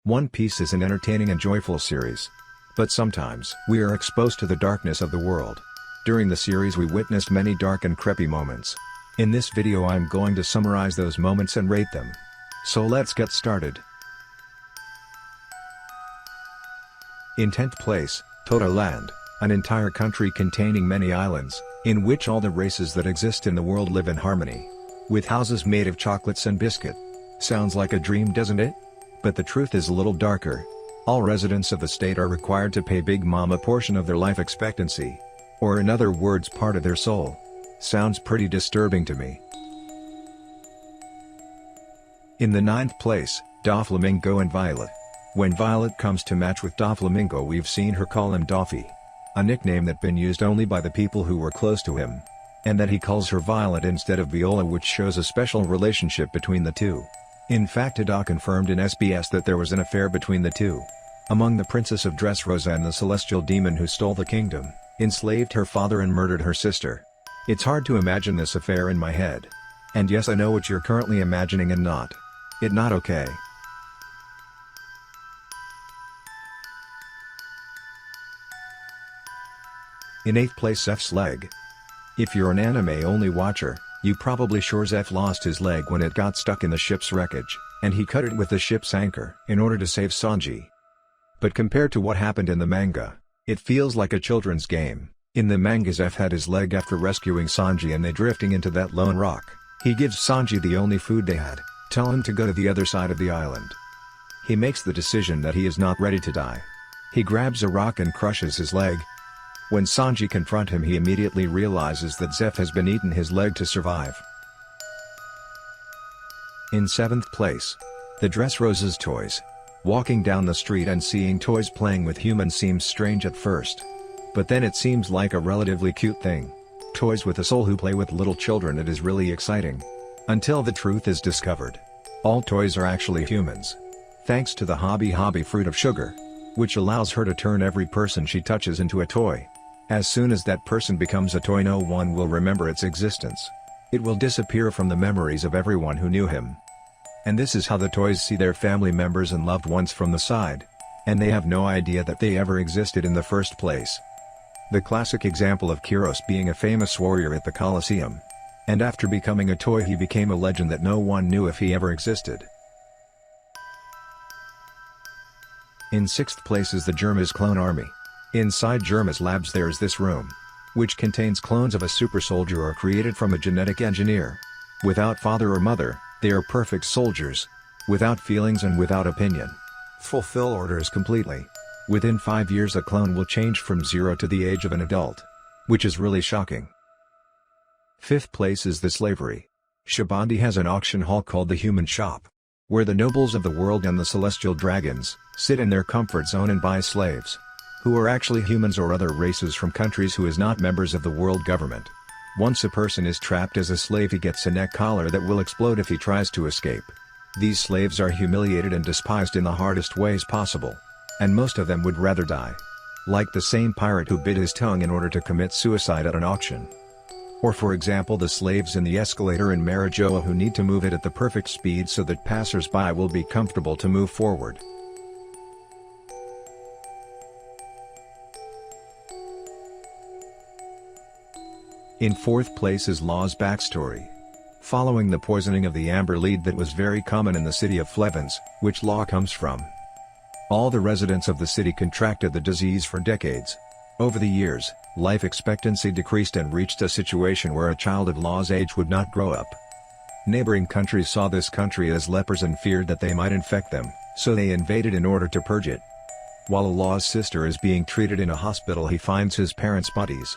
One Piece is an entertaining and joyful series. But sometimes, we are exposed to the darkness of the world. During the series we witnessed many dark and creepy moments. In this video I'm going to summarize those moments and rate them. So let's get started. In 10th place, Toto Land, an entire country containing many islands, in which all the races that exist in the world live in harmony. With houses made of chocolates and biscuit. Sounds like a dream, doesn't it? But the truth is a little darker. All residents of the state are required to pay Big Mom a portion of their life expectancy. Or in other words, part of their soul. Sounds pretty disturbing to me. In the 9th place, Doflamingo and Violet. When Violet comes to match with Doflamingo, we've seen her call him Doffy. A nickname that been used only by the people who were close to him. And that he calls her Violet instead of Viola, which shows a special relationship between the two. In fact, Ada confirmed in SBS that there was an affair between the two. Among the Princess of Dressrosa and the celestial demon who stole the kingdom, enslaved her father and murdered her sister. It's hard to imagine this affair in my head. And yes, I know what you're currently imagining and not. It not okay. In 8th place, Zeph's leg. If you're an anime-only watcher, you probably sure Zeph lost his leg when it got stuck in the ship's wreckage, and he cut it with the ship's anchor in order to save Sanji. But compared to what happened in the manga, it feels like a children's game. In the manga, Zeph had his leg after rescuing Sanji and they drifting into that lone rock. He gives Sanji the only food they had, tell him to go to the other side of the island. He makes the decision that he is not ready to die. He grabs a rock and crushes his leg. When Sanji confronts him, he immediately realizes that Zeph has been eaten his leg to survive. In 7th place, the Dressrosa's toys. Walking down the street and seeing toys playing with humans seems strange at first. But then it seems like a relatively cute thing. Toys with a soul who play with little children, it is really exciting. Until the truth is discovered. All toys are actually humans. Thanks to the Hobby fruit of sugar. Which allows her to turn every person she touches into a toy. As soon as that person becomes a toy, no one will remember its existence. It will disappear from the memories of everyone who knew him. And this is how the toys see their family members and loved ones from the side. And they have no idea that they ever existed in the first place. The classic example of Kyros being a famous warrior at the Colosseum. And after becoming a toy, he became a legend that no one knew if he ever existed. In 6th place is the Germa's clone army. Inside Germa's labs there is this room, which contains clones of a super soldier or created from a genetic engineer. Without father or mother, they are perfect soldiers. Without feelings and without opinion. Fulfill orders completely. Within 5 years a clone will change from 0 to the age of an adult. Which is really shocking. 5th place is the slavery. Shabandi has an auction hall called the Human Shop. Where the nobles of the world and the celestial dragons sit in their comfort zone and buy slaves. Who are actually humans or other races from countries who is not members of the world government. Once a person is trapped as a slave, he gets a neck collar that will explode if he tries to escape. These slaves are humiliated and despised in the hardest ways possible. And most of them would rather die. Like the same pirate who bit his tongue in order to commit suicide at an auction. Or for example the slaves in the escalator in Marijoa who need to move it at the perfect speed so that passers-by will be comfortable to move forward. In 4th place is Law's backstory. Following the poisoning of the amber lead that was very common in the city of Flevens, which Law comes from. All the residents of the city contracted the disease for decades. Over the years, life expectancy decreased and reached a situation where a child of Law's age would not grow up. Neighboring countries saw this country as lepers and feared that they might infect them, so they invaded in order to purge it. While Law's sister is being treated in a hospital, he finds his parents' bodies.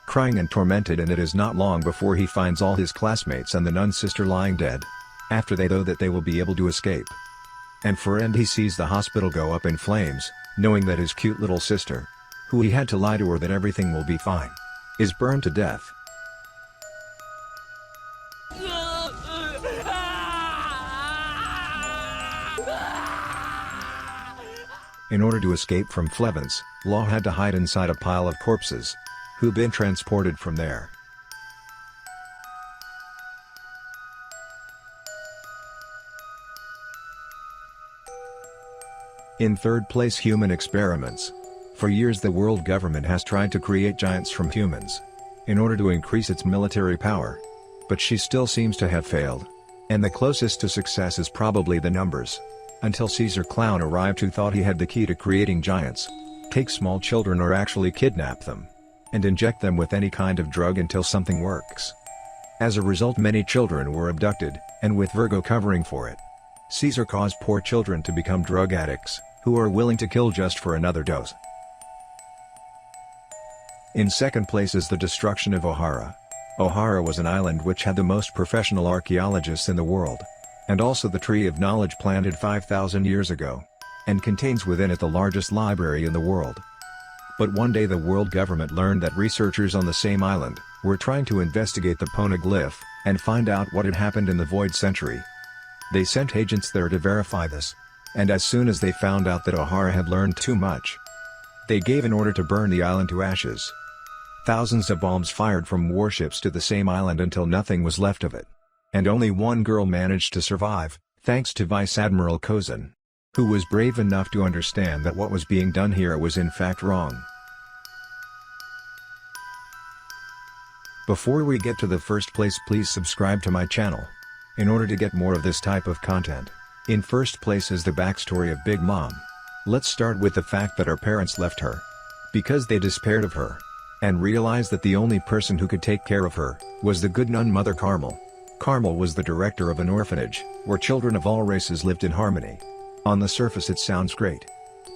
Crying and tormented, and it is not long before he finds all his classmates and the nun's sister lying dead. After they know that they will be able to escape. And for end he sees the hospital go up in flames, knowing that his cute little sister, who he had to lie to her that everything will be fine, is burned to death. In order to escape from Flevens, Law had to hide inside a pile of corpses. Who been transported from there. In third place, human experiments. For years the world government has tried to create giants from humans, in order to increase its military power. But she still seems to have failed. And the closest to success is probably the numbers. Until Caesar Clown arrived, who thought he had the key to creating giants. Take small children or actually kidnap them, and inject them with any kind of drug until something works. As a result, many children were abducted, and with Virgo covering for it. Caesar caused poor children to become drug addicts, who are willing to kill just for another dose. In second place is the destruction of O'Hara. O'Hara was an island which had the most professional archaeologists in the world, and also the Tree of Knowledge planted 5,000 years ago, and contains within it the largest library in the world. But one day the world government learned that researchers on the same island were trying to investigate the poneglyph and find out what had happened in the Void Century. They sent agents there to verify this, and as soon as they found out that O'Hara had learned too much, they gave an order to burn the island to ashes. Thousands of bombs fired from warships to the same island until nothing was left of it. And only one girl managed to survive, thanks to Vice Admiral Kozin, who was brave enough to understand that what was being done here was in fact wrong. Before we get to the first place, please subscribe to my channel, in order to get more of this type of content. In first place is the backstory of Big Mom. Let's start with the fact that her parents left her, because they despaired of her, and realized that the only person who could take care of her was the good nun Mother Carmel. Carmel was the director of an orphanage, where children of all races lived in harmony. On the surface it sounds great.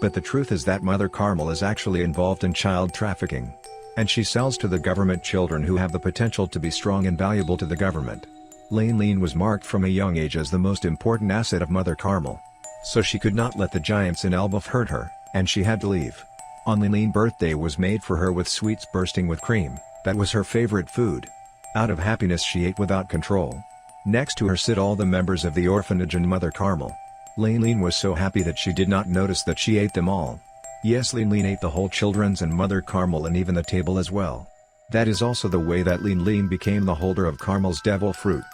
But the truth is that Mother Carmel is actually involved in child trafficking. And she sells to the government children who have the potential to be strong and valuable to the government. Lane was marked from a young age as the most important asset of Mother Carmel. So she could not let the giants in Elbaf hurt her, and she had to leave. On Lane birthday was made for her with sweets bursting with cream. That was her favorite food. Out of happiness she ate without control. Next to her sit all the members of the orphanage and Mother Carmel. Lane was so happy that she did not notice that she ate them all. Yes, Lane ate the whole children's and Mother Carmel and even the table as well. That is also the way that Lane became the holder of Carmel's devil fruit.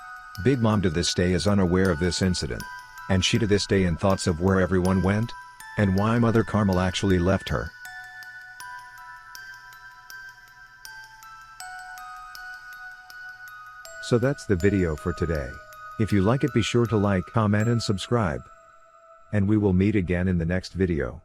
Big Mom to this day is unaware of this incident. And she to this day in thoughts of where everyone went, and why Mother Carmel actually left her. So that's the video for today. If you like it, be sure to like, comment and subscribe. And we will meet again in the next video.